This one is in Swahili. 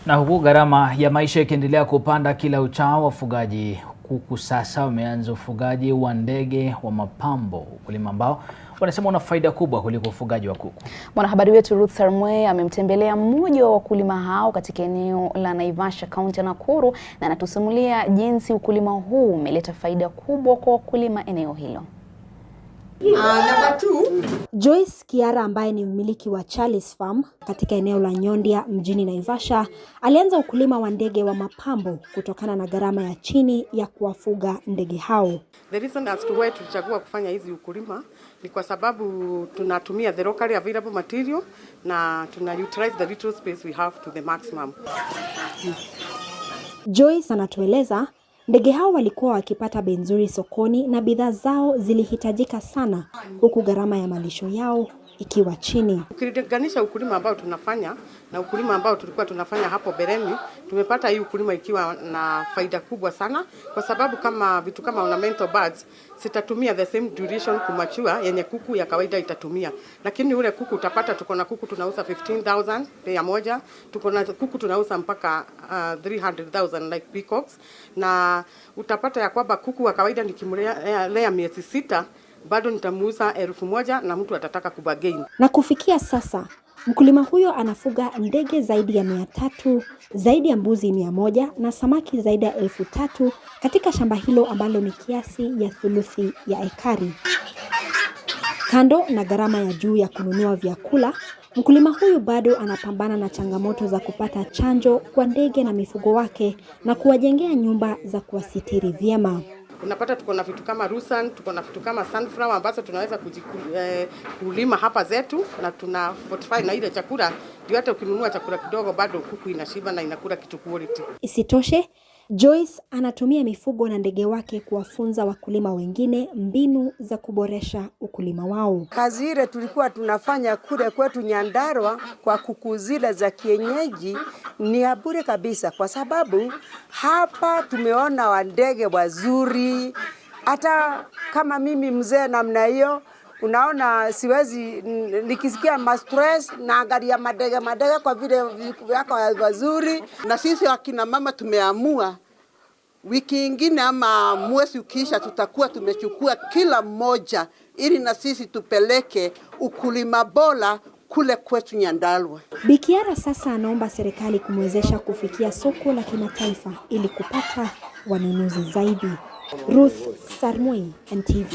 Na huku gharama ya maisha ikiendelea kupanda kila uchao, wafugaji kuku sasa wameanza ufugaji wa ndege wa mapambo, ukulima ambao wanasema una faida kubwa kuliko ufugaji wa kuku. Mwanahabari wetu Ruth Sarmwe amemtembelea mmoja wa wakulima hao katika eneo la Naivasha, kaunti ya Nakuru, na anatusimulia jinsi ukulima huu umeleta faida kubwa kwa wakulima eneo hilo. Joyce Kiara ambaye ni mmiliki wa Charles Farm katika eneo la Nyondia mjini Naivasha alianza ukulima wa ndege wa mapambo kutokana na gharama ya chini ya kuwafuga ndege hao. The reason as to why tulichagua kufanya hizi ukulima ni kwa sababu tunatumia the locally available material na tuna utilize the little space we have to the maximum. Joyce anatueleza ndege hao walikuwa wakipata bei nzuri sokoni na bidhaa zao zilihitajika sana, huku gharama ya malisho yao ikiwa chini. Ukilinganisha ukulima ambao tunafanya na ukulima ambao tulikuwa tunafanya hapo bereni, tumepata hii ukulima ikiwa na faida kubwa sana, kwa sababu kama vitu kama Ornamental Birds sitatumia the same duration kumature yenye kuku ya kawaida itatumia. Lakini ule kuku utapata, tuko na kuku tunauza 15,000 pair moja, tuko na kuku tunauza mpaka 300,000 like peacocks, na utapata ya kwamba kuku wa kawaida nikimlea miezi 6 bado nitamuuza 1,000 na mtu atataka kubagain. Na kufikia sasa mkulima huyo anafuga ndege zaidi ya 300, zaidi ya mbuzi 100 na samaki zaidi ya 3,000 katika shamba hilo ambalo ni kiasi ya thuluthi ya ekari. Kando na gharama ya juu ya kununua vyakula, mkulima huyu bado anapambana na changamoto za kupata chanjo kwa ndege na mifugo wake na kuwajengea nyumba za kuwasitiri vyema. Unapata tuko na vitu kama rusan, tuko na vitu kama sunflower ambazo tunaweza kulima hapa zetu, na tuna fortify na ile chakula ndio hata ukinunua chakula kidogo bado kuku inashiba na inakula kitu quality. Isitoshe, Joyce anatumia mifugo na ndege wake kuwafunza wakulima wengine mbinu za kuboresha ukulima wao. Kazi ile tulikuwa tunafanya kule kwetu Nyandarua kwa kuku zile za kienyeji ni ya bure kabisa, kwa sababu hapa tumeona wandege wazuri. Hata kama mimi mzee namna hiyo, unaona siwezi nikisikia stress na angalia madege kwa vile yako wazuri. Na sisi wakina mama tumeamua wiki ingine ama mwezi ukiisha tutakuwa tumechukua kila mmoja ili na sisi tupeleke ukulima bora kule kwetu Nyandarua. Bi Kiara sasa anaomba serikali kumwezesha kufikia soko la kimataifa ili kupata wanunuzi zaidi. Ruth Sarmwe, NTV.